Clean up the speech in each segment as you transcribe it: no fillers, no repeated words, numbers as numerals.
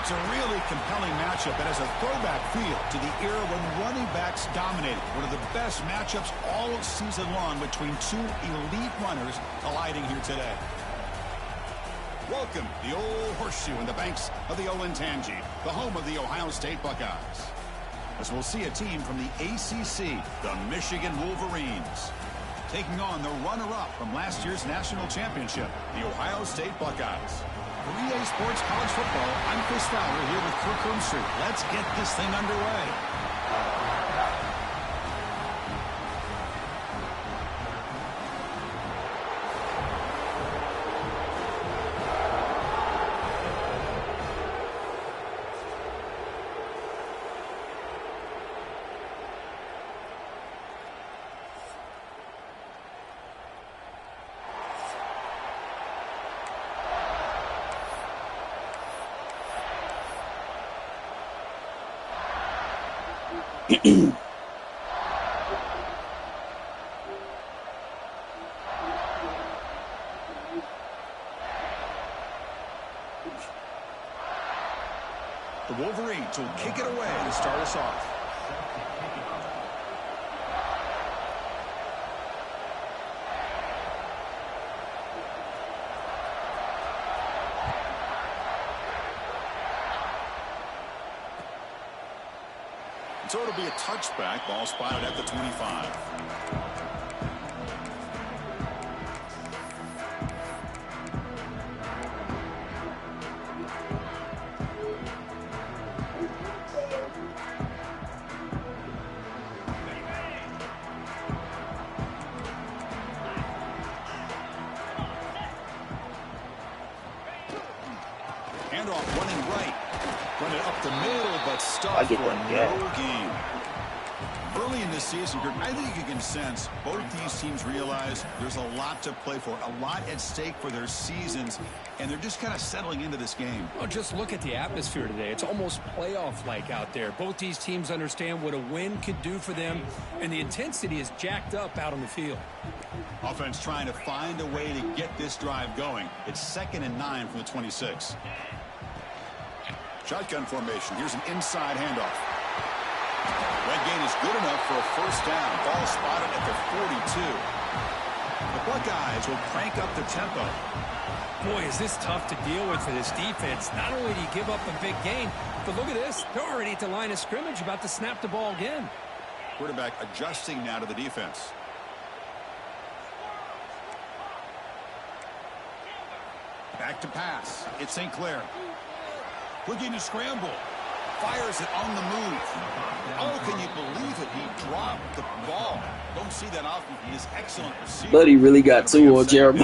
It's a really compelling matchup that has a throwback feel to the era when running backs dominated. One of the best matchups all season long between two elite runners colliding here today. Welcome to the old horseshoe in the banks of the Olentangy, the home of the Ohio State Buckeyes. As we'll see a team from the ACC, the Michigan Wolverines, taking on the runner-up from last year's national championship, the Ohio State Buckeyes. For EA Sports College Football, I'm Chris Fowler here with Kirk Hermstreet. Let's get this thing underway. The Wolverines will kick it away to start us off. So it'll be a touchback, ball spotted at the 25. Handoff running right. Run it up the middle, but stuck for no gain. Early in this season, I think you can sense both these teams realize there's a lot to play for, a lot at stake for their seasons, and they're just kind of settling into this game. Well, just look at the atmosphere today. It's almost playoff-like out there. Both these teams understand what a win could do for them, and the intensity is jacked up out on the field. Offense trying to find a way to get this drive going. It's 2nd and 9 from the 26. Shotgun formation. Here's an inside handoff. That gain is good enough for a first down. Ball spotted at the 42. The Buckeyes will crank up the tempo. Boy, is this tough to deal with for this defense. Not only do you give up a big gain, but look at this. They're already at the line of scrimmage, about to snap the ball again. Quarterback adjusting now to the defense. Back to pass. It's St. Clair. Looking to scramble. Fires it on the move. Oh, can you believe it? He dropped the ball. Don't see that often from this excellent receiver. But he really got two on Jeremiah.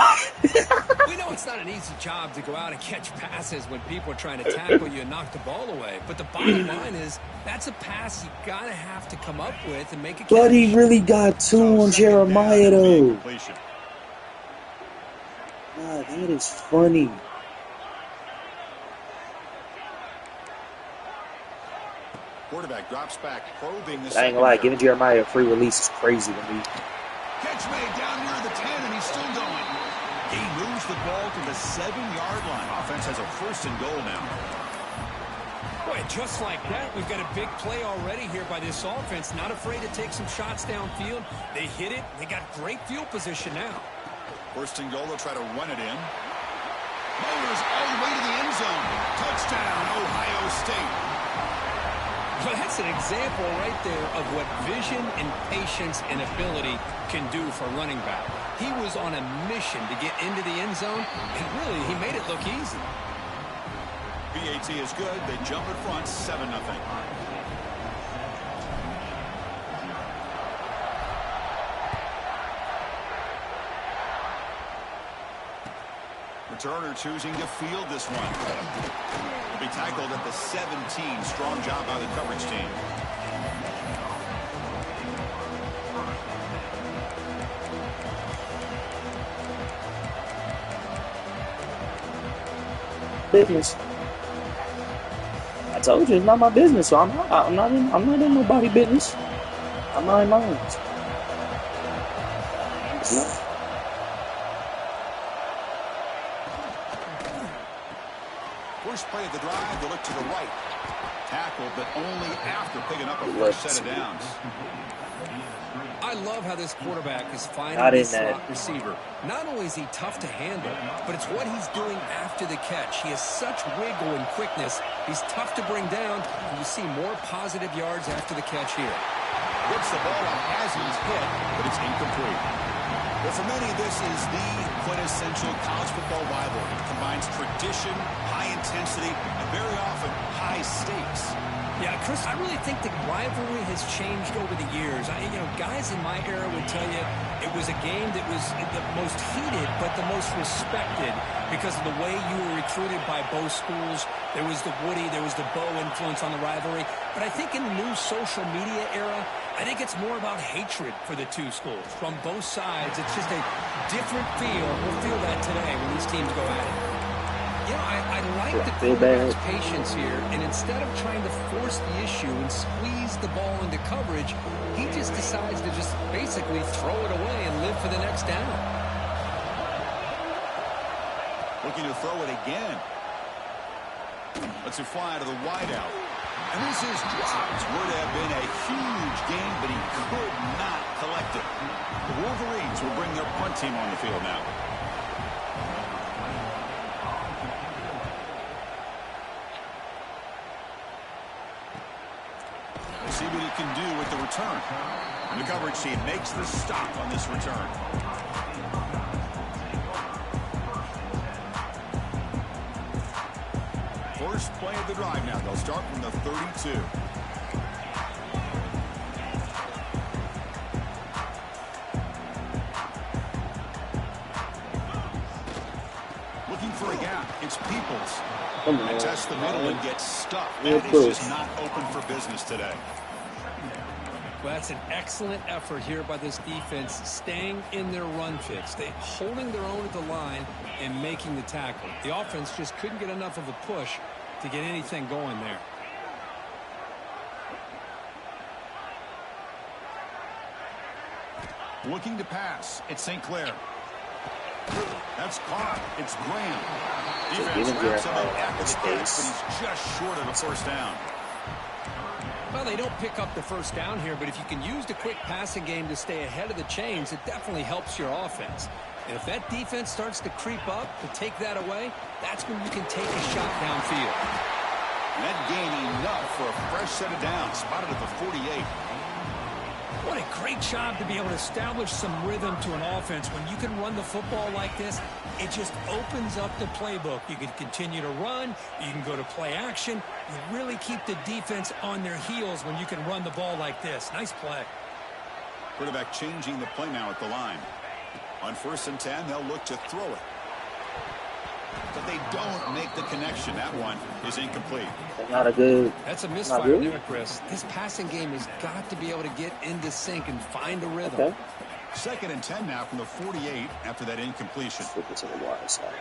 We know it's not an easy job to go out and catch passes when people are trying to tackle you and knock the ball away. But the bottom line is that's a pass you got to have to come up with and make a catch. But he really got two on Jeremiah, though. God, that is funny. Quarterback drops back, probing the I ain't gonna lie, giving Jeremiah a free release is crazy to me. Catch made down near the 10, and he's still going. He moves the ball to the 7-yard line. Offense has a 1st and goal now. Boy, just like that, we've got a big play already here by this offense. Not afraid to take some shots downfield. They hit it. They got great field position now. 1st and goal, they'll try to run it in. Motors all the way to the end zone. Touchdown, Ohio State. Well, that's an example right there of what vision and patience and ability can do for a running back. He was on a mission to get into the end zone, and really, he made it look easy. PAT is good. They jump in front, 7-0. Returner choosing to field this one. Will be tackled at the 17. Strong job by the coverage team. Business. I told you it's not my business, so I'm not in nobody's business. I'm not in mine. It's not. First play of the drive, they look to the right. Tackled, but only after picking up a first set of downs. I love how this quarterback is finding the slot receiver. Not only is he tough to handle, but it's what he's doing after the catch. He has such wiggle and quickness. He's tough to bring down, and you see more positive yards after the catch here. Gets the ball up as he's hit, but it's incomplete. Well, for many, this is the quintessential college football rivalry. It combines tradition, high intensity, and very often high stakes. Yeah, Chris, I really think the rivalry has changed over the years. Guys in my era would tell you it was a game that was the most heated but the most respected because of the way you were recruited by both schools. There was the Woody, there was the Bo influence on the rivalry. But I think in the new social media era, I think it's more about hatred for the two schools. From both sides, it's just a different feel. We'll feel that today when these teams go at it. I like the quarterback's patience here, and instead of trying to force the issue and squeeze the ball into coverage, he just decides to just basically throw it away and live for the next down. Looking to throw it again. Lets it fly to the wideout. And this is dropped. Would have been a huge gain, but he could not collect it. The Wolverines will bring their punt team on the field now. See what he can do with the return. And the coverage team makes the stop on this return. First play of the drive now. They'll start from the 32. Looking for a gap. It's Peoples. And test the middle and get stuck. That is just not open for business today. Well, that's an excellent effort here by this defense, staying in their run fix. They holding their own at the line and making the tackle. The offense just couldn't get enough of a push to get anything going there. Looking to pass. It's St. Clair. That's caught. It's Graham. Defense wraps him up after the catch, but he's just short of a first down. Well, they don't pick up the first down here, but if you can use the quick passing game to stay ahead of the chains, it definitely helps your offense. And if that defense starts to creep up to take that away, that's when you can take a shot downfield. And that gain enough for a fresh set of downs, spotted at the 48. What a great job to be able to establish some rhythm to an offense. When you can run the football like this, it just opens up the playbook. You can continue to run. You can go to play action. You really keep the defense on their heels when you can run the ball like this. Nice play. Quarterback changing the play now at the line. On 1st and 10, they'll look to throw it. But they don't make the connection. That one is incomplete. Not a good. That's a misfire there, Chris. This passing game has got to be able to get into sync and find a rhythm. Okay. 2nd and 10 now from the 48 after that incompletion. Flip it to the wide side.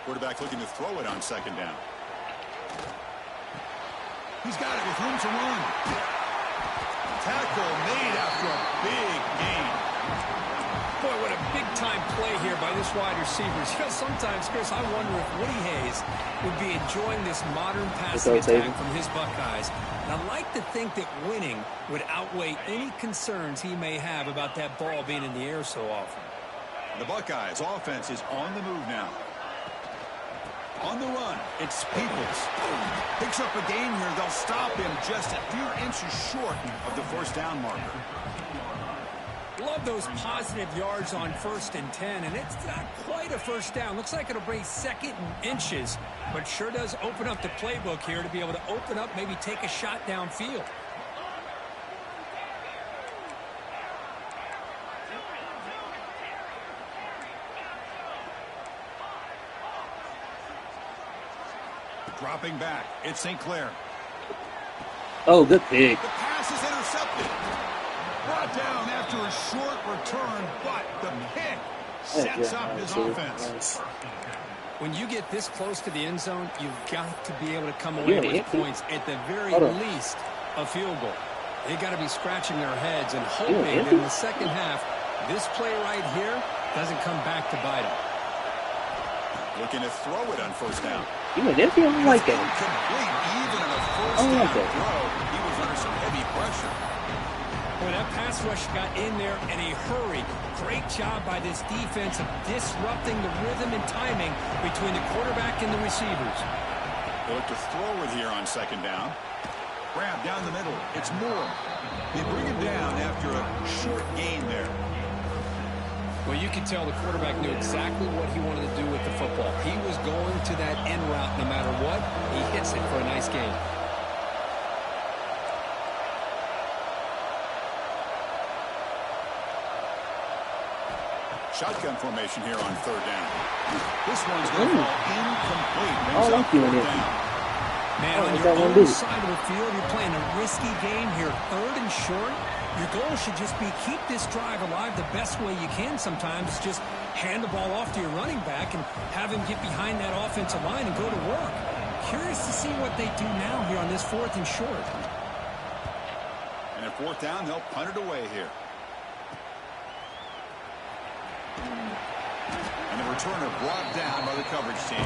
Quarterback looking to throw it on 2nd down. He's got it with room to run. Tackle made after a big gain. Boy, what a big-time play here by this wide receiver. Sometimes, Chris, I wonder if Woody Hayes would be enjoying this modern passing attack from his Buckeyes. And I like to think that winning would outweigh any concerns he may have about that ball being in the air so often. The Buckeyes offense is on the move now. On the run, it's Peoples. Picks up a gain here. They'll stop him just a few inches short of the first down marker. Love those positive yards on 1st and 10, and it's not quite a first down. Looks like it'll bring 2nd and inches, but sure does open up the playbook here to be able to open up, maybe take a shot downfield. Dropping back, it's St. Clair. Oh, good pick. The pass is intercepted. Brought down after a short return, but the pick sets up his offense. When you get this close to the end zone, you've got to be able to come away with points at the very least a field goal. They got to be scratching their heads and hoping that in the second half, this play right here doesn't come back to bite them. Looking to throw it on first down. You went empty? I don't like that. Complete, even on a first down throw. He was under some heavy pressure. Well, that pass rush got in there in a hurry. Great job by this defense of disrupting the rhythm and timing between the quarterback and the receivers. They look to throw it here on second down. Grab down the middle. It's Moore. They bring him down after a short gain there. Well, you can tell the quarterback knew exactly what he wanted to do with the football. He was going to that end route no matter what. He hits it for a nice gain. Shotgun formation here on third down. This one's going to fall incomplete. Brings up fourth down. Man, on your own side of the field, you're playing a risky game here, third and short. Your goal should just be keep this drive alive the best way you can sometimes. Just hand the ball off to your running back and have him get behind that offensive line and go to work. Curious to see what they do now here on this fourth and short. And at fourth down, they'll punt it away here. And the returner brought down by the coverage team.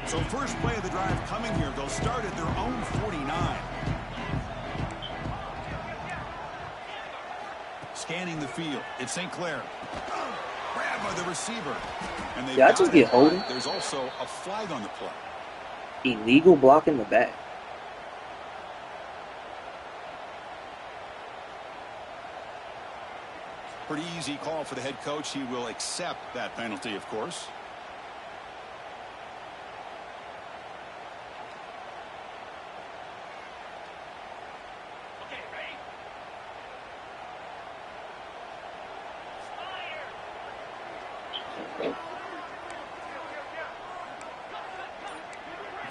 So first play of the drive coming here. They'll start at their own 49. Scanning the field. It's St. Clair. Grabbed by the receiver. And they I just get holding. There's also a flag on the play. Illegal block in the back. Pretty easy call for the head coach. He will accept that penalty, of course.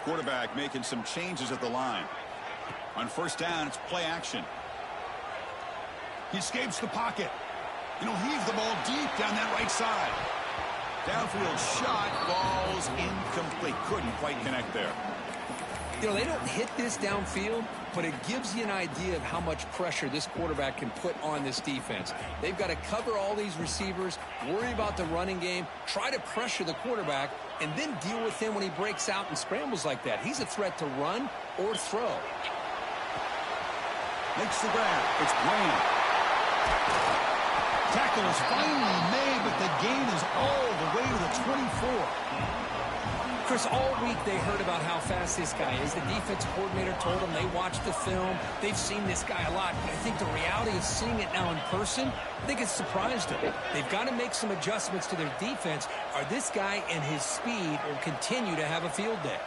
Quarterback making some changes at the line. On first down, it's play action. He escapes the pocket. And he'll heave the ball deep down that right side. Downfield shot falls incomplete. Couldn't quite connect there. You know, they don't hit this downfield, but it gives you an idea of how much pressure this quarterback can put on this defense. They've got to cover all these receivers, worry about the running game, try to pressure the quarterback, and then deal with him when he breaks out and scrambles like that. He's a threat to run or throw. Makes the grab. It's Graham. Tackle is finally made, but the gain is all the way to the 24. Chris, all week they heard about how fast this guy is. The defense coordinator told them they watched the film. They've seen this guy a lot. But I think the reality of seeing it now in person, I think it's surprised them. They've got to make some adjustments to their defense, or this guy and his speed will continue to have a field day.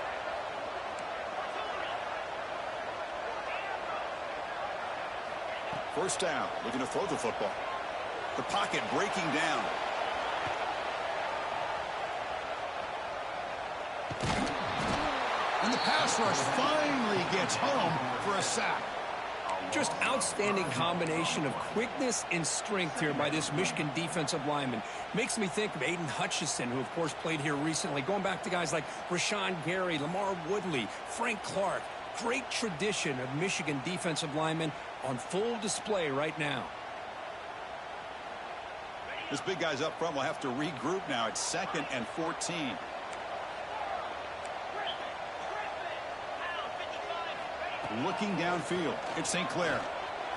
First down, looking to throw the football. The pocket breaking down. And the pass rush finally gets home for a sack. Just outstanding combination of quickness and strength here by this Michigan defensive lineman. Makes me think of Aiden Hutchinson, who, of course, played here recently. Going back to guys like Rashawn Gary, Lamar Woodley, Frank Clark. Great tradition of Michigan defensive linemen on full display right now. This big guy's up front will have to regroup now. It's 2nd and 14. Looking downfield. It's St. Clair.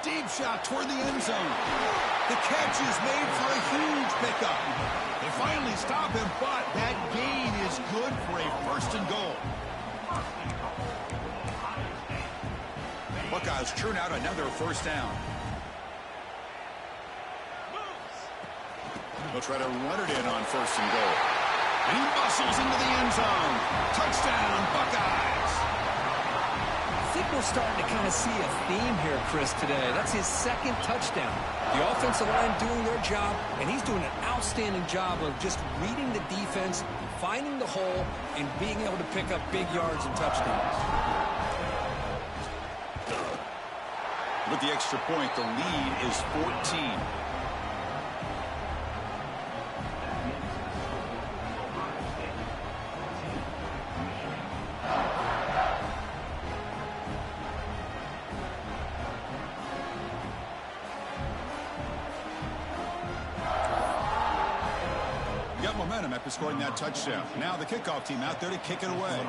Deep shot toward the end zone. The catch is made for a huge pickup. They finally stop him, but that gain is good for a 1st and goal. Buckeyes churn out another 1st down. They'll try to run it in on 1st and goal. And he muscles into the end zone. Touchdown, Buckeyes. think we're starting to kind of see a theme here, Chris, today. That's his second touchdown. The offensive line doing their job, and he's doing an outstanding job of just reading the defense, finding the hole, and being able to pick up big yards and touchdowns. With the extra point, the lead is 14. Got momentum after scoring that touchdown. Now the kickoff team out there to kick it away.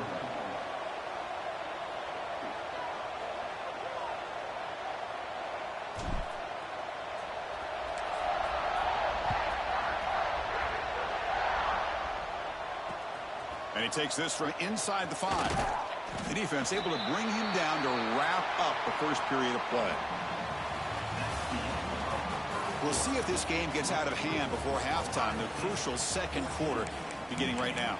And he takes this from inside the 5. The defense able to bring him down to wrap up the first period of play. We'll see if this game gets out of hand before halftime. The crucial second quarter beginning right now.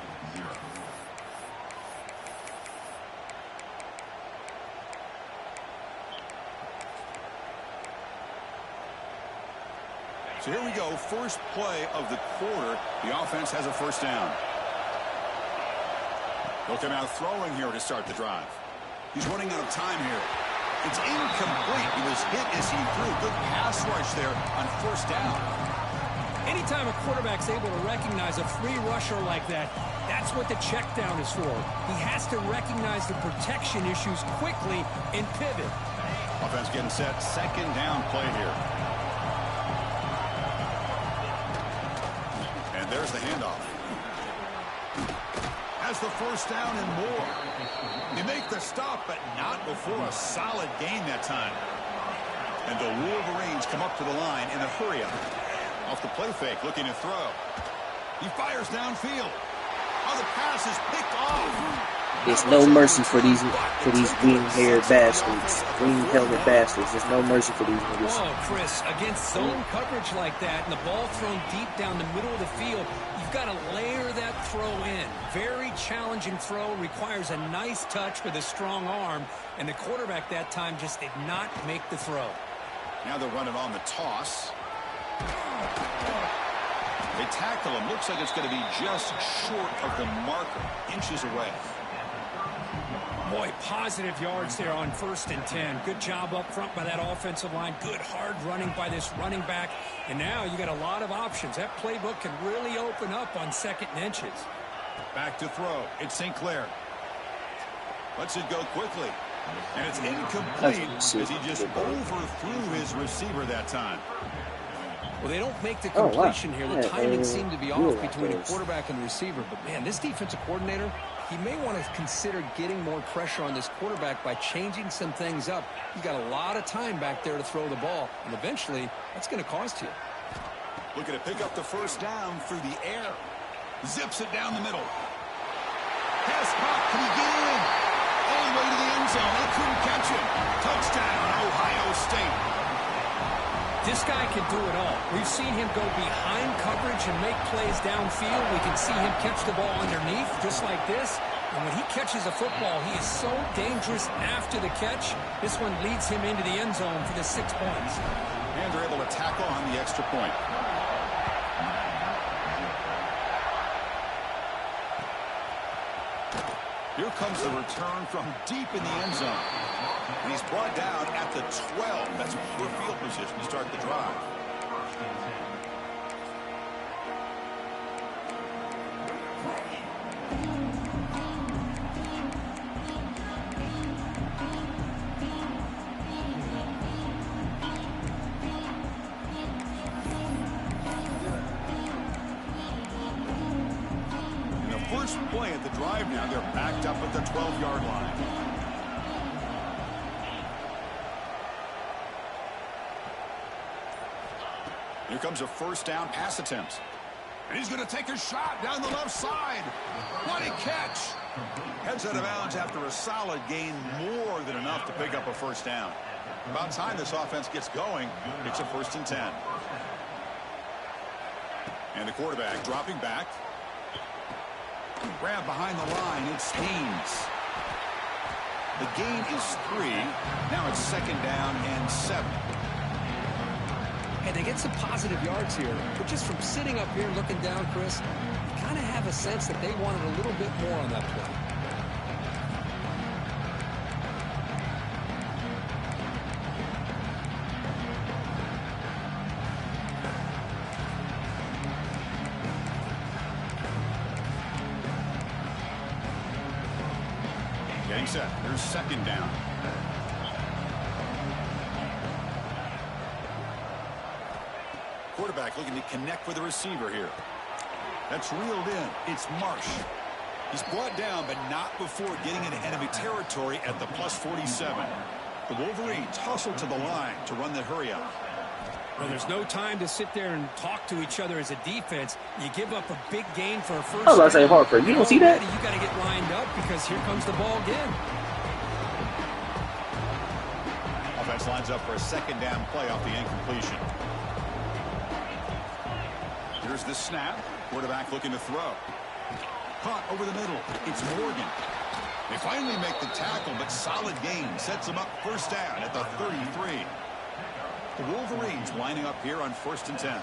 So here we go. First play of the quarter. The offense has a first down. They'll come out throwing here to start the drive. He's running out of time here. It's incomplete. He was hit as he threw. Good pass rush there on first down. Anytime a quarterback's able to recognize a free rusher like that, that's what the check down is for. He has to recognize the protection issues quickly and pivot. Offense getting set. Second down play here. And there's the handoff. Has the first down and more. They make the stop, but not before a solid gain that time. And the Wolverines come up to the line in a hurry up. Off the play fake, looking to throw. He fires downfield. Oh, the pass is picked off. There's no mercy for these green-haired bastards, green helmet bastards. There's no mercy for these niggas. Oh, Chris, against zone coverage like that and the ball thrown deep down the middle of the field, you've got to layer that throw in. Very challenging throw, requires a nice touch with a strong arm, and the quarterback that time just did not make the throw. Now they're running on the toss. They tackle him. Looks like it's going to be just short of the marker, inches away. Boy, positive yards there on 1st and 10. Good job up front by that offensive line. Good hard running by this running back. And now you got a lot of options. That playbook can really open up on 2nd and inches. Back to throw. It's St. Clair. Lets it go quickly. And it's incomplete as he just overthrew his receiver that time. Well, they don't make the completion here. The timing seemed to be off between the quarterback and the receiver. But, man, this defensive coordinator, he may want to consider getting more pressure on this quarterback by changing some things up. He's got a lot of time back there to throw the ball, and eventually that's going to cost you. Looking to pick up the first down through the air. Zips it down the middle. Pass caught. Can he get in? All the way to the end zone. They couldn't catch him. Touchdown, Ohio State. This guy can do it all. We've seen him go behind coverage and make plays downfield. We can see him catch the ball underneath, just like this. And when he catches a football, he is so dangerous after the catch. This one leads him into the end zone for the 6 points. And they're able to tackle on the extra point. Here comes the return from deep in the end zone. And he's brought down at the 12. That's poor field position to start the drive. In the first play of the drive now, they're backed up at the 12-yard line. Here comes a first down pass attempt. And he's going to take a shot down the left side. What a catch. Heads out of bounds after a solid gain, more than enough to pick up a first down. About time this offense gets going. It's a 1st and 10. And the quarterback dropping back. Grab behind the line. It's Haynes. The gain is 3. Now it's 2nd down and 7. And they get some positive yards here, but just from sitting up here looking down, Chris, you kind of have a sense that they wanted a little bit more on that play. Getting set. There's 2nd down. Quarterback looking to connect with the receiver here. That's reeled in. It's Marsh. He's brought down, but not before getting into enemy territory at the +47. The Wolverines hustle to the line to run the hurry up. Well, there's no time to sit there and talk to each other as a defense. You give up a big gain for a first I was about to say, down. Harper, you don't see that? You got to get lined up because here comes the ball again. Offense lines up for a 2nd down play off the incompletion. Here's the snap. Quarterback looking to throw. Caught over the middle. It's Morgan. They finally make the tackle, but solid gain sets them up 1st down at the 33. The Wolverines lining up here on 1st and 10.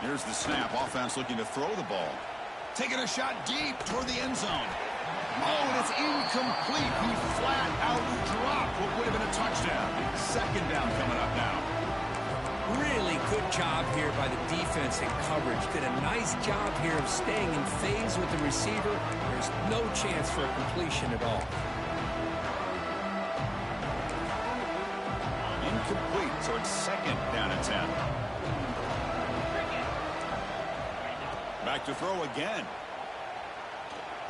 Here's the snap. Offense looking to throw the ball. Taking a shot deep toward the end zone. Oh, and it's incomplete. He flat out dropped what would have been a touchdown. 2nd down coming up now. Really good job here by the defense in coverage. Did a nice job here of staying in phase with the receiver. There's no chance for a completion at all. Incomplete, so it's 2nd down and 10. Back to throw again.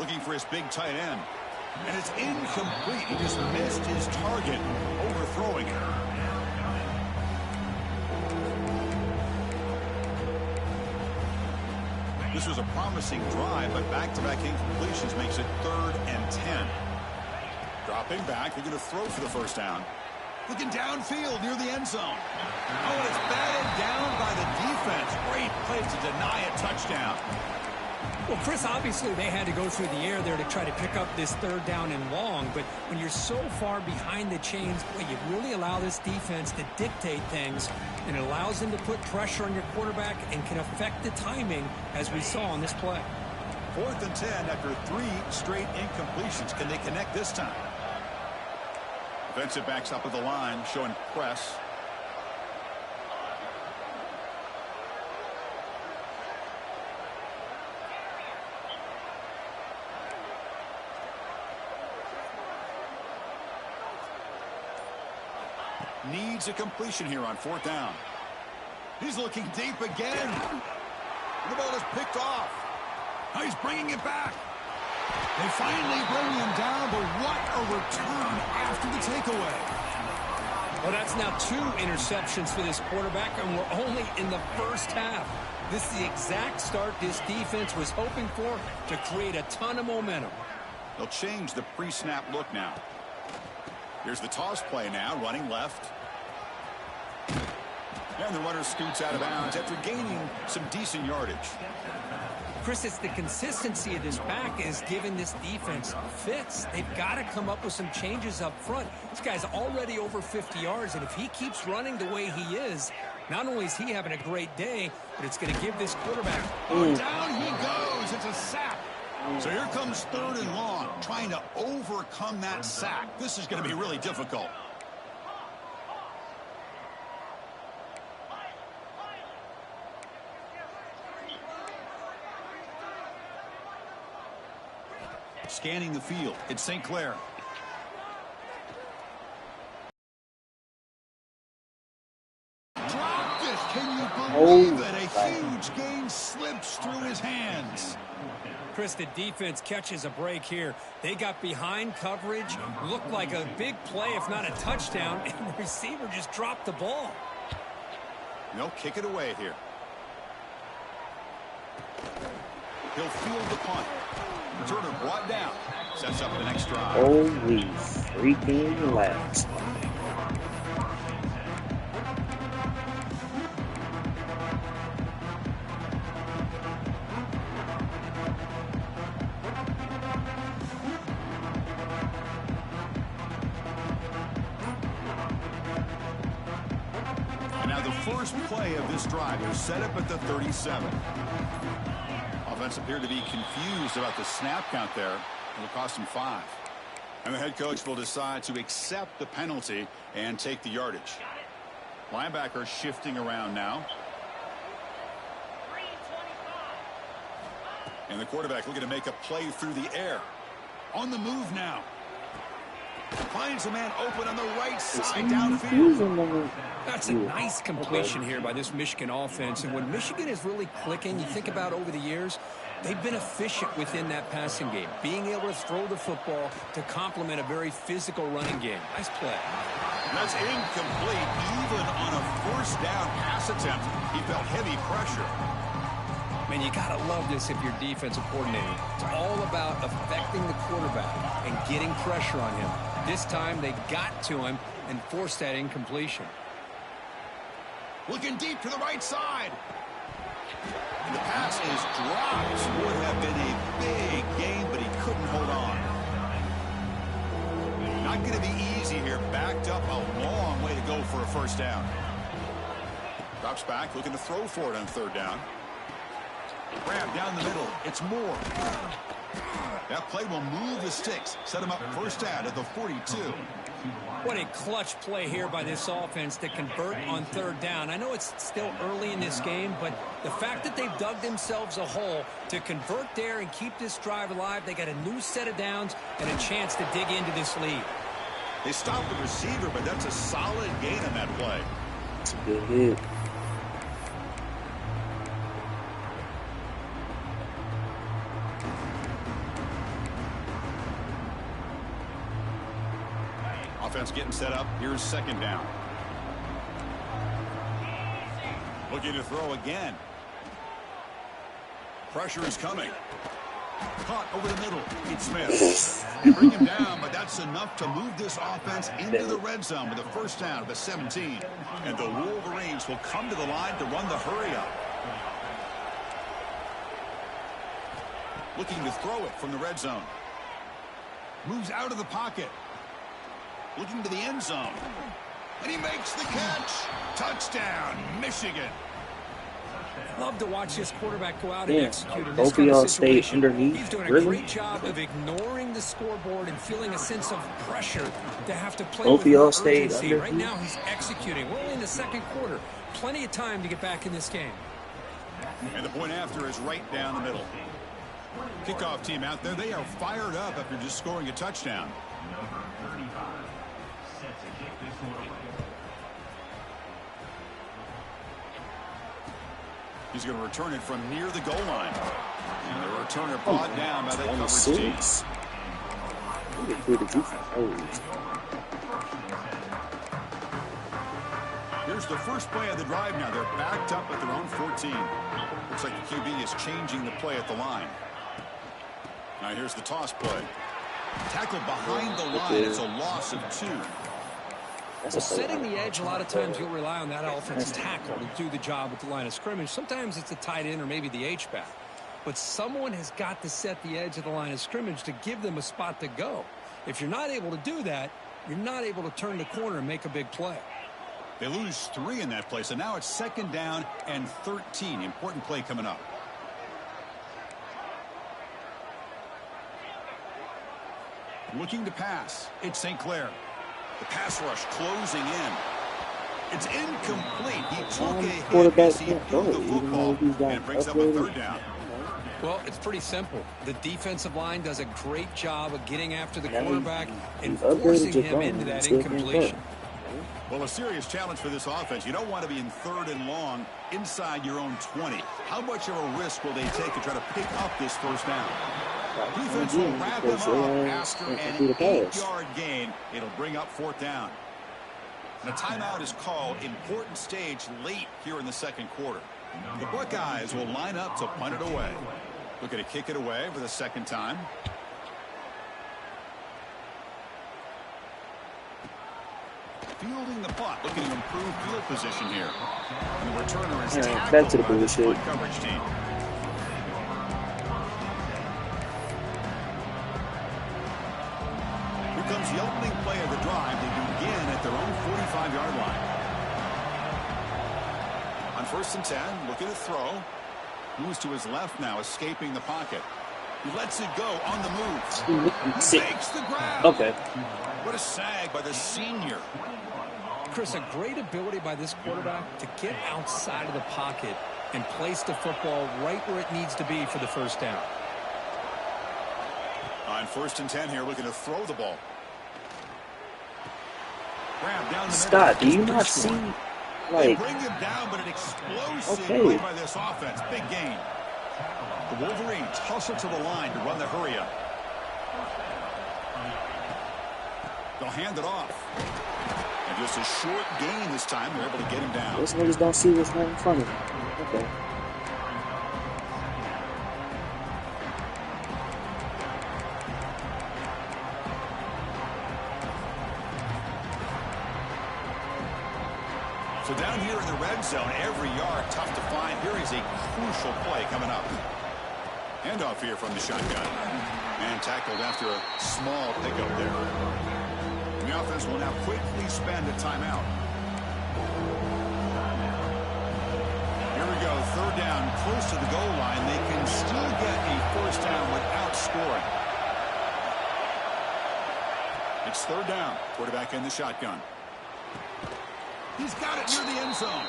Looking for his big tight end. And it's incomplete. He just missed his target, overthrowing it. This was a promising drive, but back-to-back incompletions makes it 3rd and 10. Dropping back, they're going to throw for the 1st down. Looking downfield near the end zone. Oh, and it's batted down by the defense. Great play to deny a touchdown. Well, Chris, obviously they had to go through the air there to try to pick up this 3rd down and long, but when you're so far behind the chains, boy, you really allow this defense to dictate things, and it allows them to put pressure on your quarterback and can affect the timing, as we saw on this play. 4th and 10 after 3 straight incompletions. Can they connect this time? Defensive backs up at the line, showing press. Needs a completion here on 4th down. He's looking deep again. The ball is picked off. Now he's bringing it back. They finally bring him down, but what a return after the takeaway. Well, that's now 2 interceptions for this quarterback, and we're only in the 1st half. This is the exact start this defense was hoping for to create a ton of momentum. They'll change the pre-snap look now. Here's the toss play now, running left. And the runner scoots out of bounds after gaining some decent yardage. Chris, it's the consistency of this back is giving this defense fits. They've got to come up with some changes up front. This guy's already over 50 yards, and if he keeps running the way he is, not only is he having a great day, but it's going to give this quarterback. Oh, down he goes. It's a sack. So here comes 3rd and long, trying to overcome that sack. This is going to be really difficult. Scanning the field, it's St. Clair. Dropped it. Can you believe it? A huge gain slips through his hands. Chris, the defense catches a break here. They got behind coverage, looked like a big play, if not a touchdown, and the receiver just dropped the ball. No, kick it away here. He'll field the punt. Returner brought down. Sets up the next drive. Holy freaking laps. first play of this drive. They're set up at the 37. Offense appeared to be confused about the snap count there. It'll cost him 5. And the head coach will decide to accept the penalty and take the yardage. Linebacker shifting around now. And the quarterback looking to make a play through the air. On the move now. Finds a man open on the right side downfield. That's a nice completion here by this Michigan offense. And when Michigan is really clicking, you think about over the years, they've been efficient within that passing game, being able to throw the football to complement a very physical running game. Nice play. That's incomplete. Even on a first down pass attempt, he felt heavy pressure. Man, you got to love this if you're defensive coordinator. It's all about affecting the quarterback and getting pressure on him. This time they got to him and forced that incompletion. Looking deep to the right side. And the pass is dropped. Would have been a big game, but he couldn't hold on. Not going to be easy here. Backed up a long way to go for a first down. Drops back, looking to throw for it on third down. Grab down the middle. It's Moore. That play will move the sticks. Set him up first down at the 42. What a clutch play here by this offense to convert on third down. I know it's still early in this game, but the fact that they've dug themselves a hole to convert there and keep this drive alive, they got a new set of downs and a chance to dig into this lead. They stopped the receiver, but that's a solid gain on that play. It's a good hit. Offense getting set up. Here's second down. Looking to throw again. Pressure is coming. Caught over the middle. It's Smith. They bring him down, but that's enough to move this offense into the red zone with a first down at the 17. And the Wolverines will come to the line to run the hurry up. Looking to throw it from the red zone. Moves out of the pocket. Looking to the end zone. And he makes the catch. Touchdown, Michigan. Love to watch this quarterback go out and execute in this kind of situation. He's doing a great job of ignoring the scoreboard and feeling a sense of pressure to have to play with more urgency. Right now he's executing. We're only in the second quarter. Plenty of time to get back in this game. And the point after is right down the middle. Kickoff team out there. They are fired up after just scoring a touchdown. He's going to return it from near the goal line. And the returner brought down by the coverage team. Here's the first play of the drive now. They're backed up at their own 14. Looks like the QB is changing the play at the line. Now here's the toss play. Tackled behind the line. It's a loss of 2. Well, setting the edge, a lot of times you'll rely on that offensive tackle to do the job at the line of scrimmage. Sometimes it's a tight end or maybe the H-back. But someone has got to set the edge of the line of scrimmage to give them a spot to go. If you're not able to do that, you're not able to turn the corner and make a big play. They lose 3 in that play, so now it's second down and 13. Important play coming up. Looking to pass. It's St. Clair. The pass rush closing in. It's incomplete. He took a hit as he threw the football, and it brings up a third down. Well, it's pretty simple. The defensive line does a great job of getting after the quarterback and forcing him into that incompletion. Well, a serious challenge for this offense. You don't want to be in third and long inside your own 20. How much of a risk will they take to try to pick up this first down? Defense will wrap them up after an 8-yard gain. It'll bring up fourth down. And a timeout is called. Important stage late here in the second quarter. The Buckeyes will line up to punt it away. Looking to kick it away for the second time. Fielding the punt, looking to improve field position here. And the returner is tackled by this punt coverage team. Here comes the opening play of the drive. They begin at their own 45-yard line. first and 10, looking to throw. Moves to his left now, escaping the pocket. He lets it go on the move. He makes the grab. Okay. What a sag by the senior. Chris, a great ability by this quarterback to get outside of the pocket and place the football right where it needs to be for the first down. On first and 10 here, looking to throw the ball. Grab down the Scott, do you not see, they like, bring him down, but an explosive play by this offense. Big gain. The Wolverines hustle to the line to run the hurry up. They'll hand it off. And just a short gain this time. They're able to get him down. those niggas don't see what's right in front of them. Okay. So down here in the red zone, every yard tough to find. Here is a crucial play coming up. Handoff here from the shotgun. And tackled after a small pickup there. And the offense will now quickly spend a timeout. Here we go, third down, close to the goal line. They can still get a first down without scoring. It's third down. Quarterback in the shotgun. He's got it near the end zone.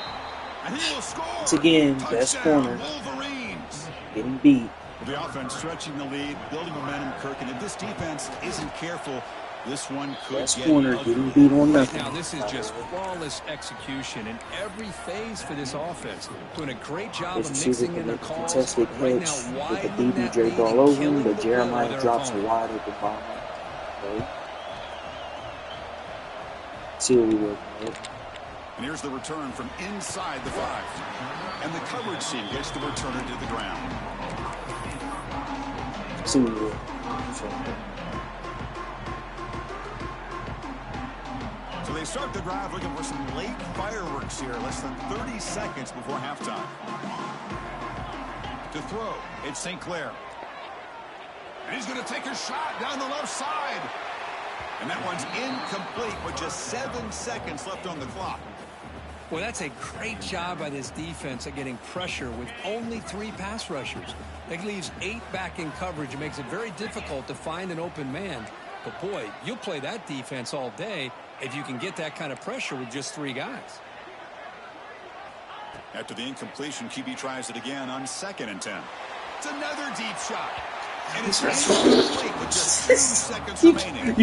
And he will score. Once again, best corner. Wolverines. Getting beat. The offense stretching the lead, building momentum, Kirk. And if this defense isn't careful, this one could Best get corner getting beat on nothing. Now, this is just flawless execution in every phase for this offense. Doing a great job of mixing in the calls. Contested Right catch now, with the widening that DB lead all and over him, killing but the Jeremiah their drops a opponent. wide open bomb. Okay. See what we working with. And here's the return from inside the 5. And the coverage team gets the returner to the ground. See what we working. So they start the drive looking for some late fireworks here, less than 30 seconds before halftime. To throw, it's St. Clair. And he's going to take a shot down the left side. And that one's incomplete with just 7 seconds left on the clock. Well, that's a great job by this defense at getting pressure with only 3 pass rushers. That leaves 8 back in coverage. It makes it very difficult to find an open man. But, boy, you'll play that defense all day if you can get that kind of pressure with just 3 guys. After the incompletion, QB tries it again on 2nd and 10. It's another deep shot. And it's incomplete with just 2 seconds remaining.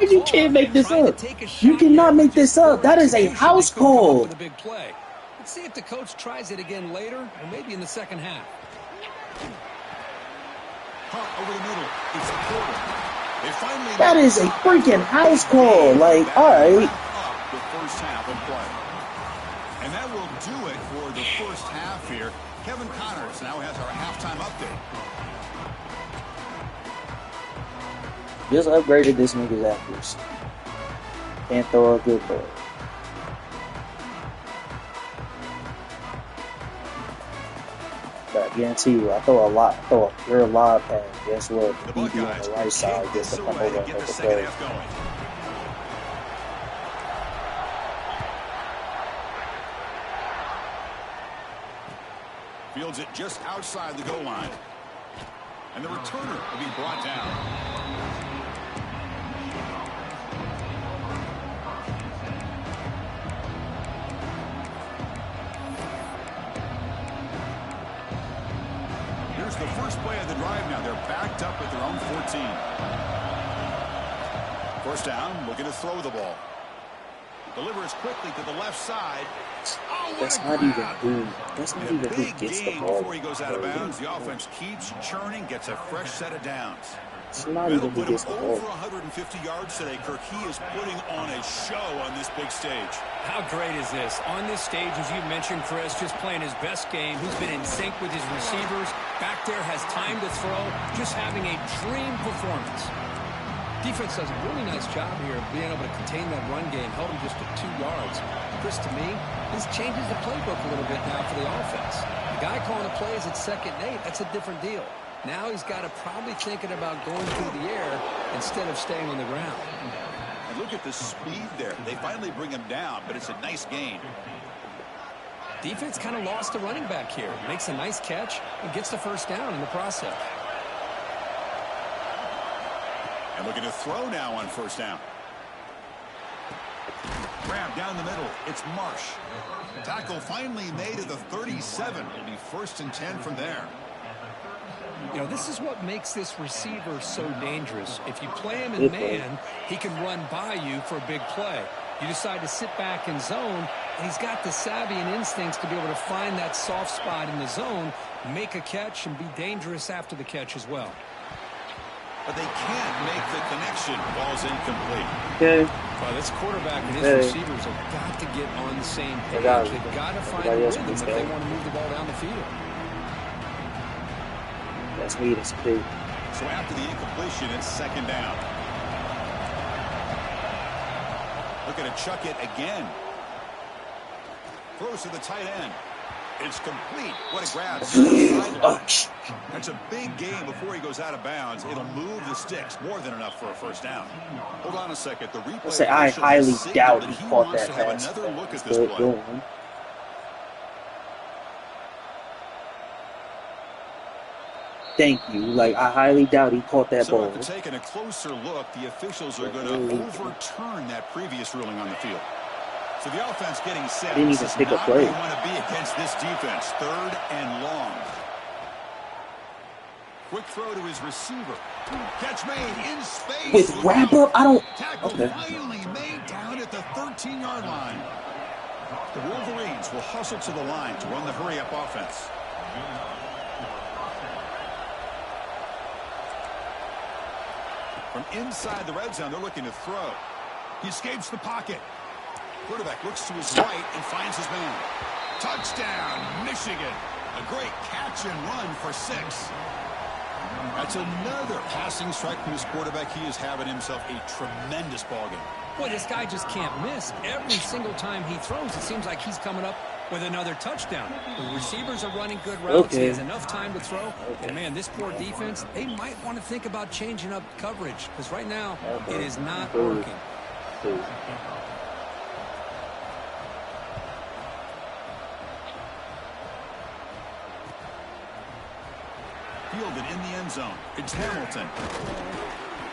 You can't make this up. You cannot make this up. That is a house call. With a big play. Let's see if the coach tries it again later, or maybe in the second half. Over the middle. It's a quarter. They finally that is a freaking house call. Like, all right. The first half of play. And that will do it for the first half here. Kevin Connors now has our halftime update. Just upgraded this nigga's accuracy. Can't throw a good ball. But I guarantee you, I throw a pure lob pass. Guess what? The DB on the right side gets to come over and make a play. Fields it just outside the goal line. And the returner will be brought down. Here's the first play of the drive now. They're backed up at their own 14. First down, looking to throw the ball. Delivers quickly to the left side. Oh, that's not even who. That's not even who gets the ball. Before he goes out of bounds, the offense keeps churning, gets a fresh set of downs. It's not even who gets the ball. Over 150 yards today, Kirk. He is putting on a show on this big stage. How great is this? On this stage, as you mentioned, Chris, just playing his best game. He's been in sync with his receivers. Back there, has time to throw. Just having a dream performance. Defense does a really nice job here of being able to contain that run game. Held him just to 2 yards. Chris, to me, this changes the playbook a little bit now for the offense. The guy calling the plays at 2nd and 8, that's a different deal. Now he's got to probably thinking about going through the air instead of staying on the ground. And look at the speed there. They finally bring him down, but it's a nice gain. Defense kind of lost the running back here. Makes a nice catch and gets the first down in the process. And looking to throw now on first down. Grab down the middle. It's Marsh. Tackle finally made at the 37. It'll be 1st and 10 from there. You know, this is what makes this receiver so dangerous. If you play him in man, he can run by you for a big play. You decide to sit back in zone, and he's got the savvy and instincts to be able to find that soft spot in the zone, make a catch, and be dangerous after the catch as well. But they can't make the connection. Ball's incomplete. Okay. Well, this quarterback and his receivers have got to get on the same page. They've got to find a rhythm if they want to move the ball down the field. That's me. That's big. So after the incompletion, it's 2nd down. Looking to chuck it again. Throws to the tight end. It's complete. What a grab. That's a big gain before he goes out of bounds. It'll move the sticks. More than enough for a first down. Hold on a second. The replay. I highly doubt he caught that pass. Another look at this play. Thank you. Like, I highly doubt he caught that ball. So after taking a closer look, the officials are going to overturn that previous ruling on the field. So the offense getting set. Didn't even pick a play. They want to be against this defense. 3rd and long. Quick throw to his receiver. Catch made in space. With wrap up, I don't. Tackle finally made down at the 13-yard line. The Wolverines will hustle to the line to run the hurry-up offense. From inside the red zone, they're looking to throw. He escapes the pocket. Quarterback looks to his right and finds his man. Touchdown, Michigan. A great catch and run for 6. That's another passing strike from his quarterback. He is having himself a tremendous ballgame. Boy, this guy just can't miss. Every single time he throws, it seems like he's coming up with another touchdown. The receivers are running good routes. He has enough time to throw. And, man, this poor defense, they might want to think about changing up coverage because right now it is not working. Fielded in the end zone. It's Hamilton.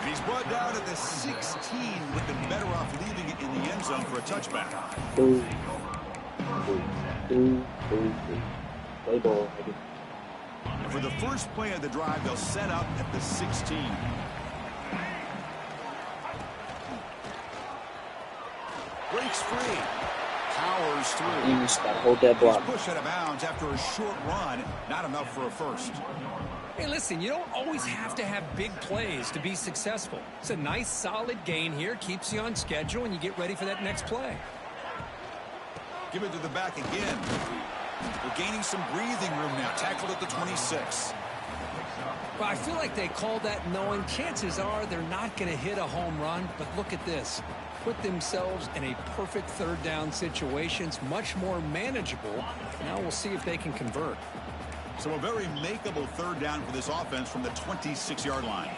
And he's brought down at the 16. Would have been better off leaving it in the end zone for a touchback. Play ball. For the first play of the drive, they'll set up at the 16. Breaks free. Powers through. He's got to hold that block. He's pushed out of bounds after a short run. Not enough for a first. Hey, listen, you don't always have to have big plays to be successful. It's a nice, solid gain here. Keeps you on schedule, and you get ready for that next play. Give it to the back again. They're gaining some breathing room now. Tackled at the 26. Well, I feel like they called that knowing chances are they're not going to hit a home run. But look at this. Put themselves in a perfect 3rd down situation. It's much more manageable. Now we'll see if they can convert. So a very makeable 3rd down for this offense from the 26-yard line.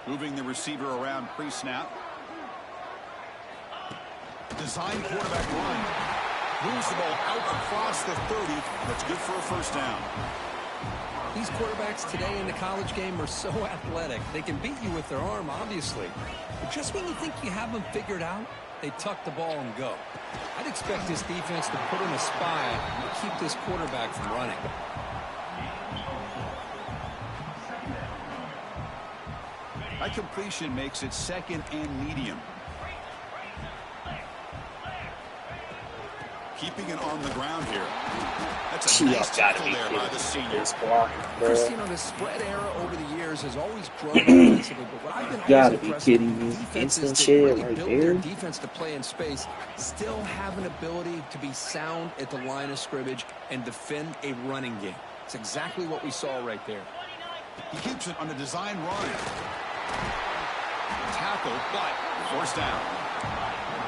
Moving the receiver around pre-snap. Design quarterback run. Moves the ball out across the 30. That's good for a first down. These quarterbacks today in the college game are so athletic. They can beat you with their arm, obviously. But just when you think you have them figured out, they tuck the ball and go. I'd expect this defense to put in a spy and keep this quarterback from running. That completion makes it 2nd and medium. Keeping it on the ground here. That's a nice tackle there by the senior. Chris, you know, the spread era over the years has always grown offensively, but what I've been gotta always be impressed kidding me. with defenses Instant that shit really right build there. their defense to play in space still have an ability to be sound at the line of scrimmage and defend a running game. It's exactly what we saw right there. He keeps it on a design run. Tackle, but forced down.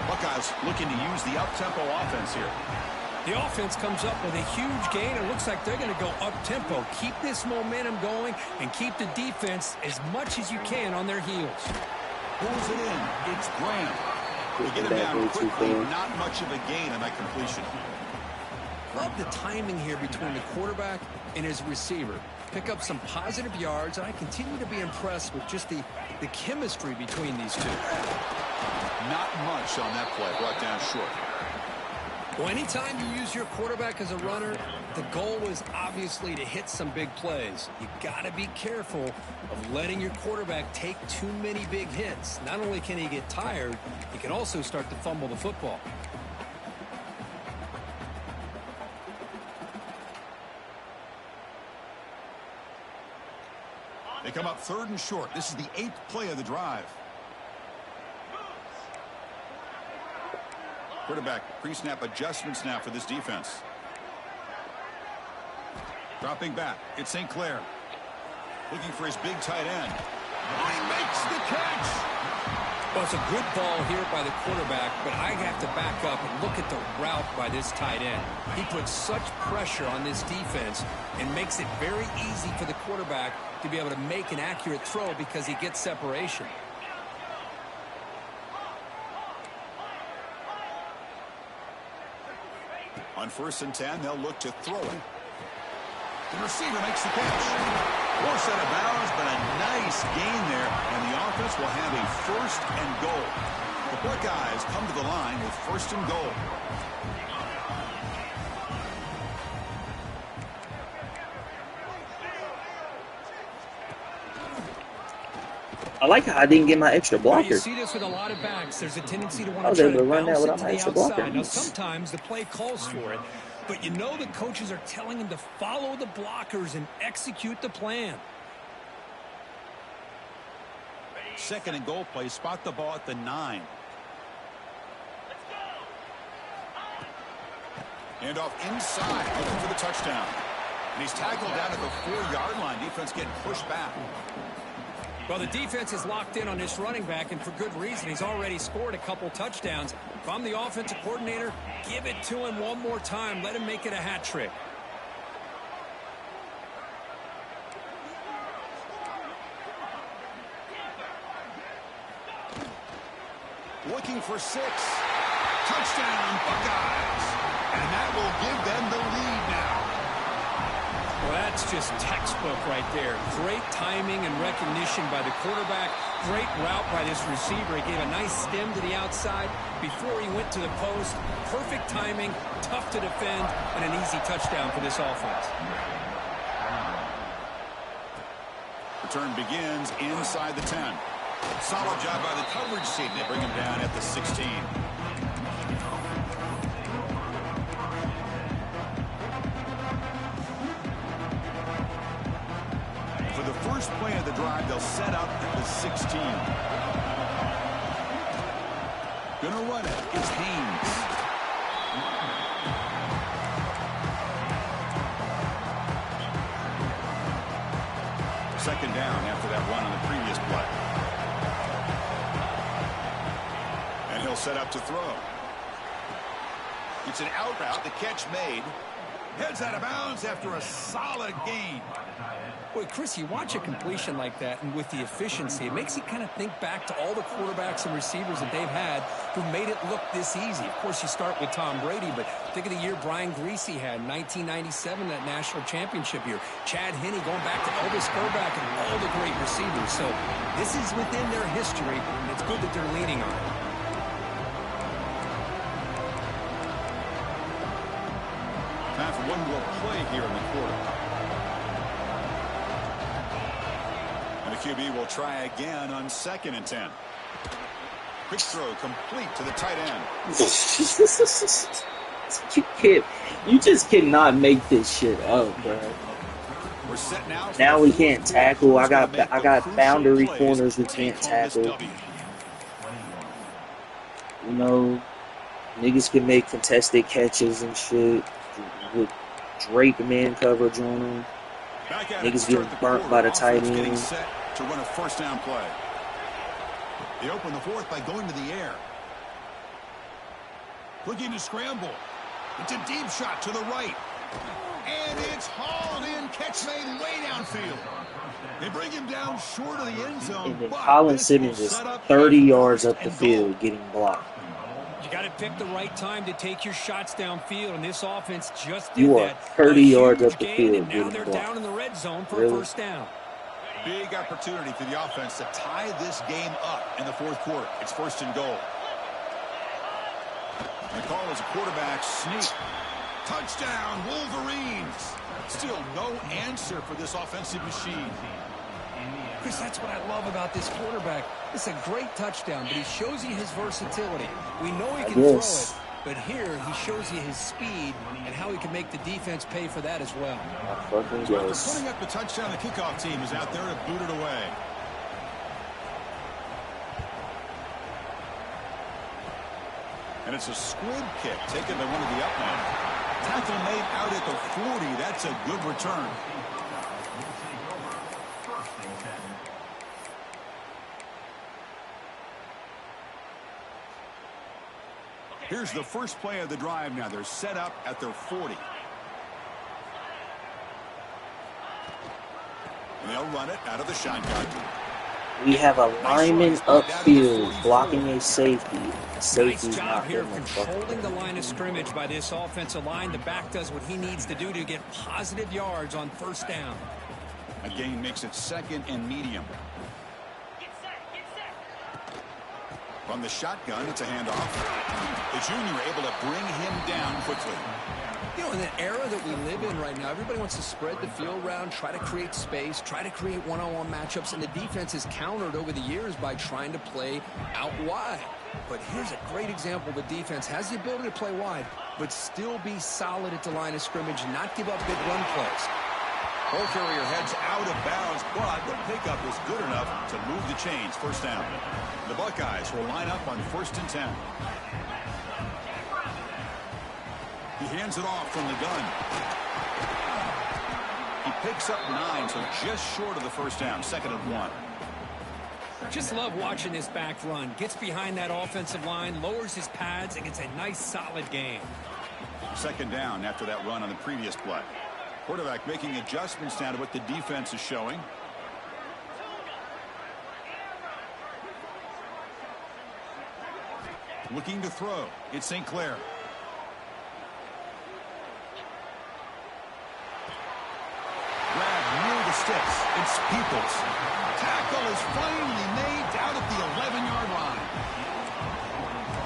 Buckeyes looking to use the up-tempo offense here. The offense comes up with a huge gain. It looks like they're going to go up-tempo. Keep this momentum going and keep the defense as much as you can on their heels. pulls it in. It's Graham. We get him down quickly. Not much of a gain on that completion. Love the timing here between the quarterback and his receiver. Pick up some positive yards, and I continue to be impressed with just the chemistry between these two. Not much on that play. Brought down short. Well, anytime you use your quarterback as a runner, the goal is obviously to hit some big plays. You got to be careful of letting your quarterback take too many big hits. Not only can he get tired, he can also start to fumble the football. They come up 3rd and short. This is the 8th play of the drive. Quarterback pre-snap adjustments now for this defense. Dropping back. It's St. Clair. Looking for his big tight end. Oh, he makes the catch. Well, it's a good ball here by the quarterback, but I have to back up and look at the route by this tight end. He puts such pressure on this defense and makes it very easy for the quarterback to be able to make an accurate throw because he gets separation. On 1st and 10, they'll look to throw it. The receiver makes the catch. Force out of bounds, but a nice gain there, and the offense will have a 1st and goal. The Buckeyes come to the line with 1st and goal. I like how I didn't get my extra blocker. You see this with a lot of backs. There's a tendency to want I was to able to run that bounce without it my to extra the outside. blocker. Now, sometimes the play calls for it, but you know the coaches are telling him to follow the blockers and execute the plan. 2nd and goal play. Spot the ball at the 9. And off inside, looking for the touchdown. And he's tackled down at the 4-yard line. Defense getting pushed back. Well, the defense is locked in on this running back, and for good reason. He's already scored a couple touchdowns. If I'm the offensive coordinator, give it to him one more time. Let him make it a hat trick. Looking for 6. Touchdown, Buckeyes. And that will give them the lead now. Well, that's just textbook right there. Great timing and recognition by the quarterback. Great route by this receiver. He gave a nice stem to the outside before he went to the post. Perfect timing, tough to defend, and an easy touchdown for this offense. Return begins inside the 10. Solid job by the coverage team. They bring him down at the 16. For the first play of the drive, they'll set up at the 16. Gonna run it. It's Haynes. Second down after that run on the previous play. And he'll set up to throw. It's an out route. The catch made. Heads out of bounds after a solid gain. Boy, Chris, you watch a completion like that, and with the efficiency, it makes you kind of think back to all the quarterbacks and receivers that they've had who made it look this easy. Of course, you start with Tom Brady, but think of the year Brian Griese had in 1997, that national championship year. Chad Henne going back to Elvis Grbac and all the great receivers. So this is within their history, and it's good that they're leaning on it. Time for one more play here in the quarter. And the QB will try again on 2nd and 10. Quick throw complete to the tight end. You just cannot make this shit up, bro. We're set now. Now we can't tackle. I got boundary corners we can't tackle. You know, niggas can make contested catches and shit with Drake man coverage on them. Niggas getting burnt by the tight end. Set to run a first down play. They open the fourth by going to the air. Looking to scramble. It's a deep shot to the right. And it's hauled in, catch made way downfield. They bring him down short of the end zone. And then Colin Simmons is 30 yards up the field getting blocked. You got to pick the right time to take your shots downfield, and this offense just did you are that. 30 yards up the field and now getting they're blocked. down in the red zone for a first down. Big opportunity for the offense to tie this game up in the fourth quarter. It's first and goal. The call is a quarterback sneak. Touchdown, Wolverines. Still no answer for this offensive machine. Chris, that's what I love about this quarterback. It's a great touchdown, but he shows you his versatility. We know he can throw it, but here he shows you his speed and how he can make the defense pay for that as well. After putting up the touchdown, the kickoff team is out there to boot it away. And it's a squib kick taken by one of the up men. Tackle made out at the 40. That's a good return. Here's the first play of the drive now. They're set up at their 40. And they'll run it out of the shotgun. We have a lineman upfield blocking a safety. Nice job here controlling the line of scrimmage by this offensive line. The back does what he needs to do to get positive yards on first down. A gain makes it second and medium. From the shotgun, it's a handoff. The junior able to bring him down quickly. You know, in the era that we live in right now, everybody wants to spread the field around, try to create space, try to create one-on-one matchups, and the defense has countered over the years by trying to play out wide. But here's a great example. The defense has the ability to play wide, but still be solid at the line of scrimmage and not give up big run plays. Ball carrier heads out of bounds, but the pickup was good enough to move the chains. First down. The Buckeyes will line up on 1st and 10. He hands it off from the gun. He picks up 9, so just short of the first down. 2nd and 1. Just love watching this back run. Gets behind that offensive line, lowers his pads, and gets a nice solid gain. 2nd down after that run on the previous play. Quarterback making adjustments now to what the defense is showing. Looking to throw. It's St. Clair. Grab near the sticks. It's Peoples. Tackle is finally made down at the 11-yard line.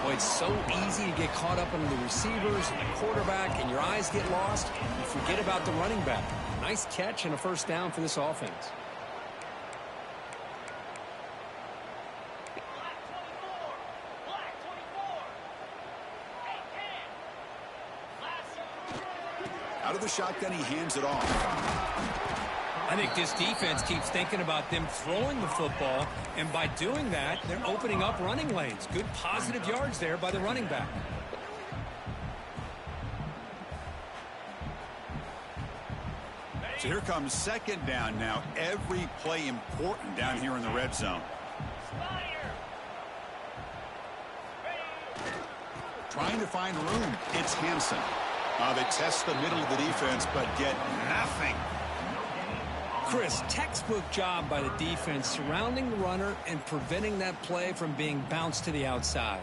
Boy, it's so easy to get caught up in the receivers and the quarterback, and your eyes get lost. You forget about the running back. Nice catch and a first down for this offense. Out of the shotgun, he hands it off. I think this defense keeps thinking about them throwing the football, and by doing that, they're opening up running lanes. Good positive yards there by the running back. So here comes 2nd down now. Every play important down here in the red zone. Trying to find room. It's Hansen. They test the middle of the defense, but get nothing. Chris, textbook job by the defense surrounding the runner and preventing that play from being bounced to the outside.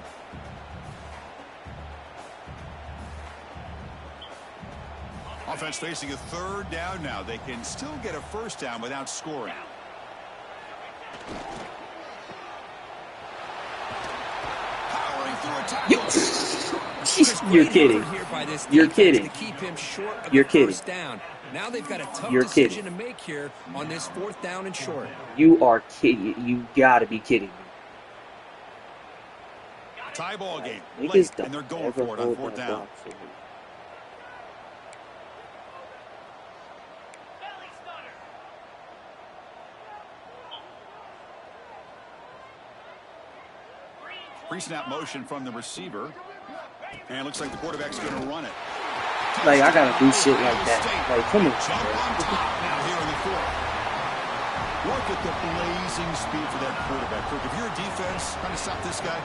Offense facing a 3rd down now. They can still get a first down without scoring. Powering through a tackle. You're kidding. You're kidding. You're kidding. Now they've got a tough decision to make here on this 4th down and short. You are kidding. You gotta be kidding me. Tie ball game. Late, and they're going for it on 4th down. Pre-snap motion from the receiver. And it looks like the quarterback's going to run it. Like, I got to do shit like that. Like, come on. Jump on top now here in the 4th. Look at the blazing speed for that quarterback. Kirk, if you're a defense trying to stop this guy,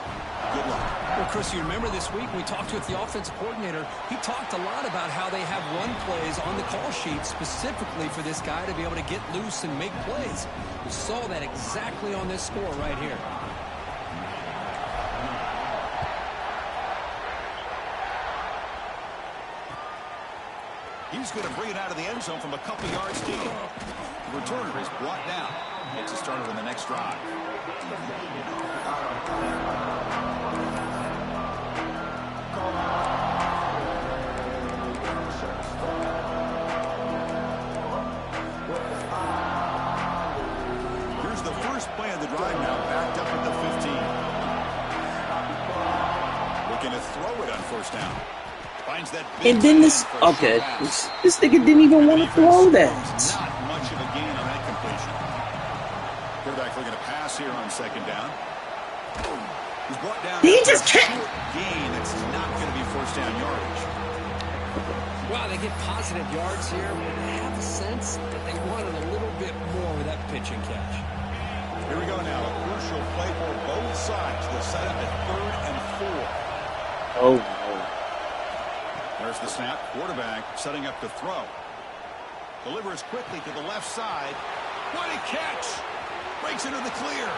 good luck. Well, Chris, you remember this week we talked with the offensive coordinator. He talked a lot about how they have run plays on the call sheet specifically for this guy to be able to get loose and make plays. We saw that exactly on this score right here. He's going to bring it out of the end zone from a couple yards deep. The returner is brought down. Gets a starter in the next drive. Here's the first play of the drive now, backed up at the 15. Looking to throw it on first down. And then this, okay, this nigga didn't even want to throw that. Not much of a gain on that completion. Quarterback looking to pass here on second down. He's brought down. He just can't. Gain. It's not going to be first down yardage. Wow, they get positive yards here, but I have a sense that they wanted a little bit more with that pitch and catch. Here we go now. A crucial play for both sides. The setup at 3rd and 4. Oh no. There's the snap. Quarterback setting up to throw. Delivers quickly to the left side. What a catch! Breaks into the clear.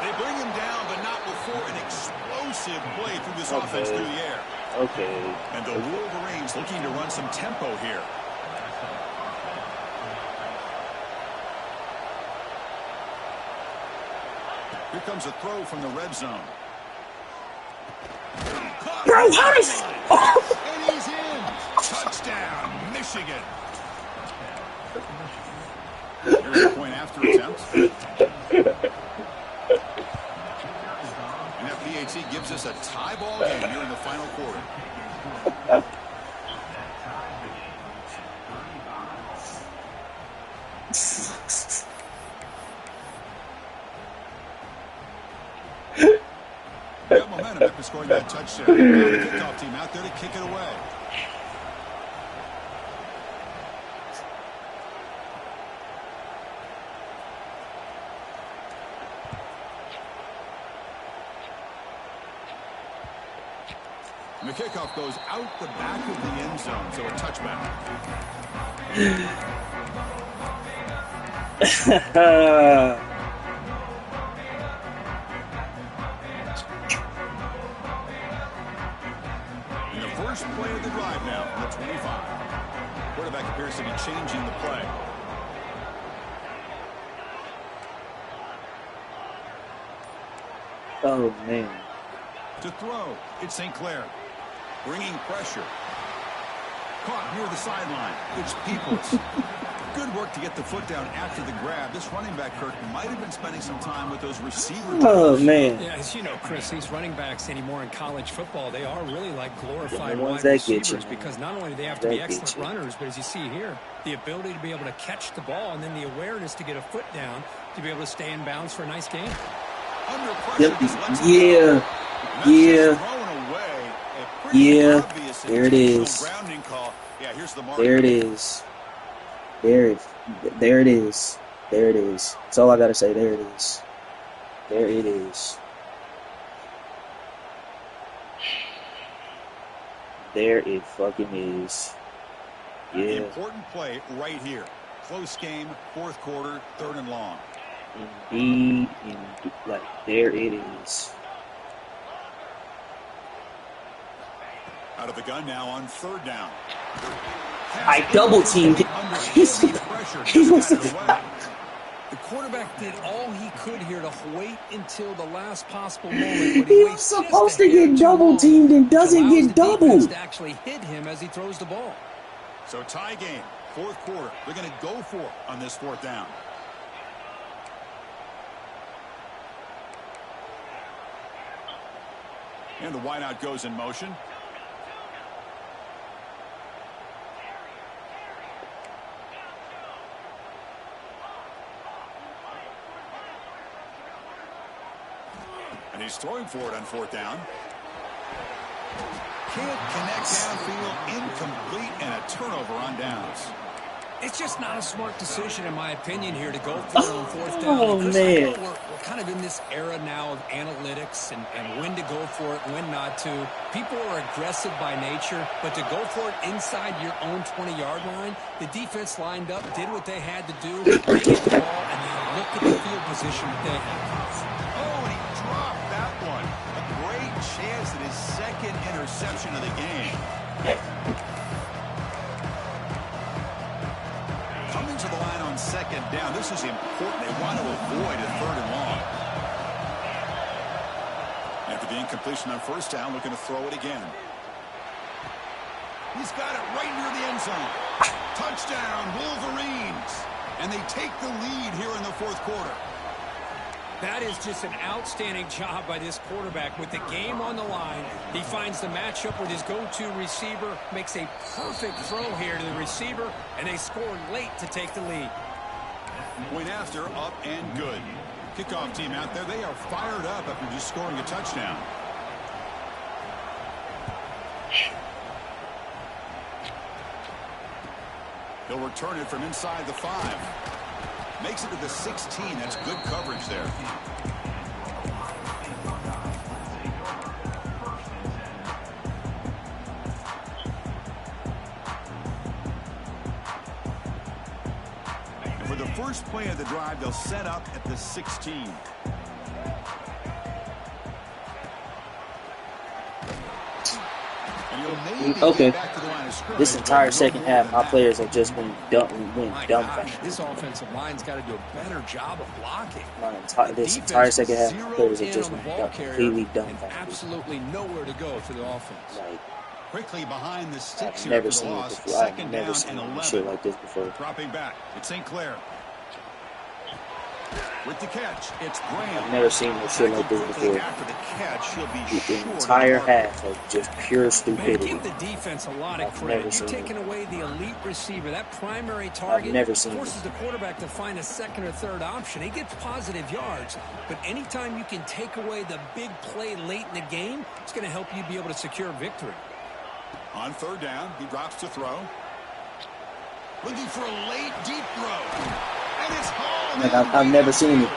They bring him down, but not before an explosive play through this offense through the air. Okay. And the Wolverines looking to run some tempo here. Here comes a throw from the red zone. Bro, how does... Oh. And he's in. Touchdown, Michigan. Here's the point after attempt. And that PAT gives us a tie ball game here in the final quarter. Got momentum after scoring that touchdown. The kickoff team out there to kick it away. And the kickoff goes out the back of the end zone, so a touchback. And the first play of the drive now from the 25. Quarterback appears to be changing the play. Oh, man. To throw, it's St. Clair. Bringing pressure. Caught near the sideline. It's Peoples. Good work to get the foot down after the grab. This running back, Kirk, might have been spending some time with those receivers. Oh, man. Yeah, as you know, Chris, these running backs anymore in college football, they are really like glorified the wide receivers because not only do they have to be excellent runners, but as you see here, the ability to be able to catch the ball and then the awareness to get a foot down to be able to stay in bounds for a nice gain. Under pressure, yeah. Yeah, there it is. Yeah, here's the mark. There it is. There it is. There it is. That's all I gotta say. There it is. There it is. There it fucking is. Yeah. Important play right here. Close game, fourth quarter, 3rd and long. Indeed, like there it is. Out of the gun now on 3rd down. I double teamed him. The quarterback did all he could here to wait until the last possible moment. He was supposed to get double teamed and doesn't get doubled. Actually hit him as he throws the ball. So tie game, 4th quarter. They're going to go for it on this 4th down. And the wideout goes in motion. And he's throwing for it on 4th down. Can't connect downfield, incomplete, and a turnover on downs. It's just not a smart decision, in my opinion, here to go for it on fourth down. Oh, man. We're kind of in this era now of analytics and when to go for it, when not to. People are aggressive by nature, but to go for it inside your own 20-yard line, the defense lined up, did what they had to do, they get the ball, and then look at the field position that they have. Oh, and he dropped that one. A great chance at his second interception of the game. Coming to the line on second down. This is important. They want to avoid a third and long. After the incompletion on first down, looking to throw it again. He's got it right near the end zone. Touchdown, Wolverines. And they take the lead here in the fourth quarter. That is just an outstanding job by this quarterback. With the game on the line, he finds the matchup with his go-to receiver, makes a perfect throw here to the receiver, and they score late to take the lead. Point after, up and good. Kickoff team out there, they are fired up after just scoring a touchdown. He'll return it from inside the 5. Makes it to the 16. That's good coverage there. And for the first play of the drive, they'll set up at the 16. Okay. This entire second half, my players have just been dumbfounded. This offensive line's got to do a better job of blocking. This entire second half, my players have just been completely dumbfounded. Absolutely nowhere to go for the offense. Quickly behind the sticks I've here never for the seen loss. it before. I've Second never down seen and 11. shit like this before. Dropping back. It's St. Clair. With the catch, it's Graham. I've never seen no shit like this before. After the catch, he'll be The entire half of just pure Man, stupidity. give the defense a lot of I've credit. never You're seen taking it. away the elite receiver. That primary target I've never seen forces it. the quarterback to find a second or third option. He gets positive yards, but anytime you can take away the big play late in the game, it's going to help you be able to secure victory. On third down, he drops to throw. Looking for a late, deep throw. And it's hauled in. I've never seen it.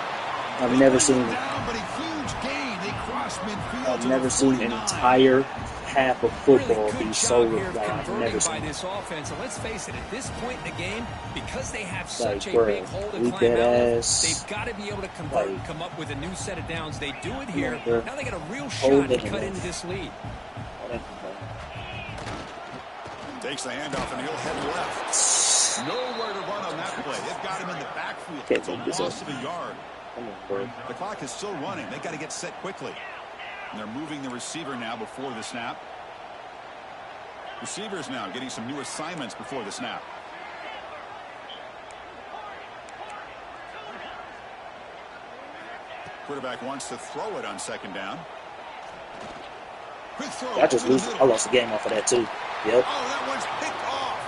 I've never seen it. Down, but a huge gain. They cross midfield. I've never seen an entire half of football be so like I've never by seen. this offense. And let's face it, at this point in the game, because they have such a bro, big hole to we climb dead out of, ass. they've got to be able to convert and come up with a new set of downs. They do it here. Yeah, now they got a real hold shot to it, cut man. into this lead. Takes the handoff and he'll head left. Nowhere to run on that play. They've got him in the backfield. It's a loss of a yard. Come on, bro. The clock is still running. They got to get set quickly. And they're moving the receiver now before the snap. Receivers now getting some new assignments before the snap. Quarterback wants to throw it on second down. Quick throw. I lost the game off of that too. Yep. Oh, that one's picked off.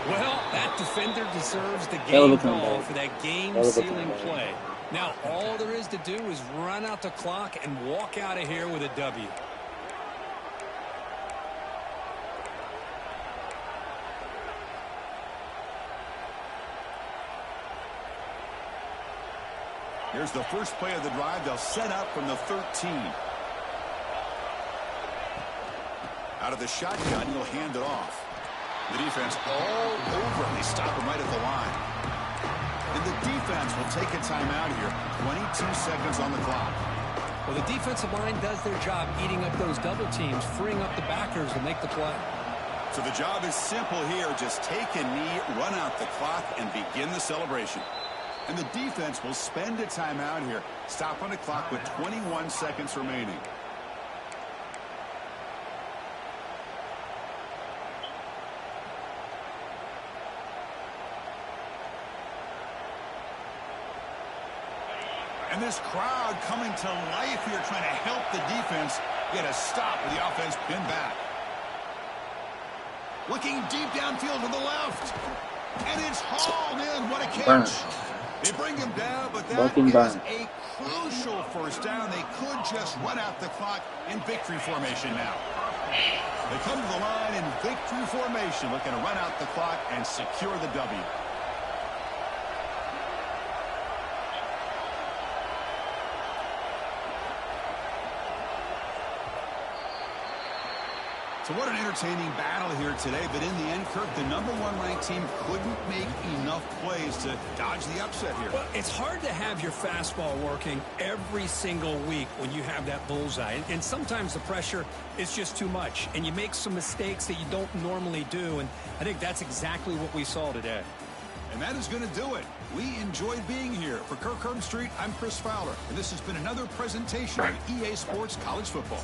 Well, that defender deserves the Hell of a game call comeback. for that Hell of a game-sealing comeback. play. Now, all there is to do is run out the clock and walk out of here with a W. Here's the first play of the drive. They'll set up from the 13. Out of the shotgun, he'll hand it off. The defense all over him. They stop him right at the line. And the defense will take a timeout here. 22 seconds on the clock. Well, the defensive line does their job eating up those double teams, freeing up the backers to make the play. So the job is simple here. Just take a knee, run out the clock, and begin the celebration. And the defense will spend a timeout here. Stop on the clock with 21 seconds remaining. And this crowd coming to life here, trying to help the defense get a stop with the offense pinned back. Looking deep downfield to the left. And it's hauled in. What a catch. Burn. They bring him down, but that Fucking is burn. a crucial first down. They could just run out the clock in victory formation now. They come to the line in victory formation, looking to run out the clock and secure the W. So what an entertaining battle here today, but in the end, Kirk, the #1 ranked team couldn't make enough plays to dodge the upset here. Well, it's hard to have your fastball working every single week when you have that bullseye. And sometimes the pressure is just too much, and you make some mistakes that you don't normally do. And I think that's exactly what we saw today. And that is going to do it. We enjoyed being here. For Kirk Herbstreit, I'm Chris Fowler, and this has been another presentation of EA Sports College Football.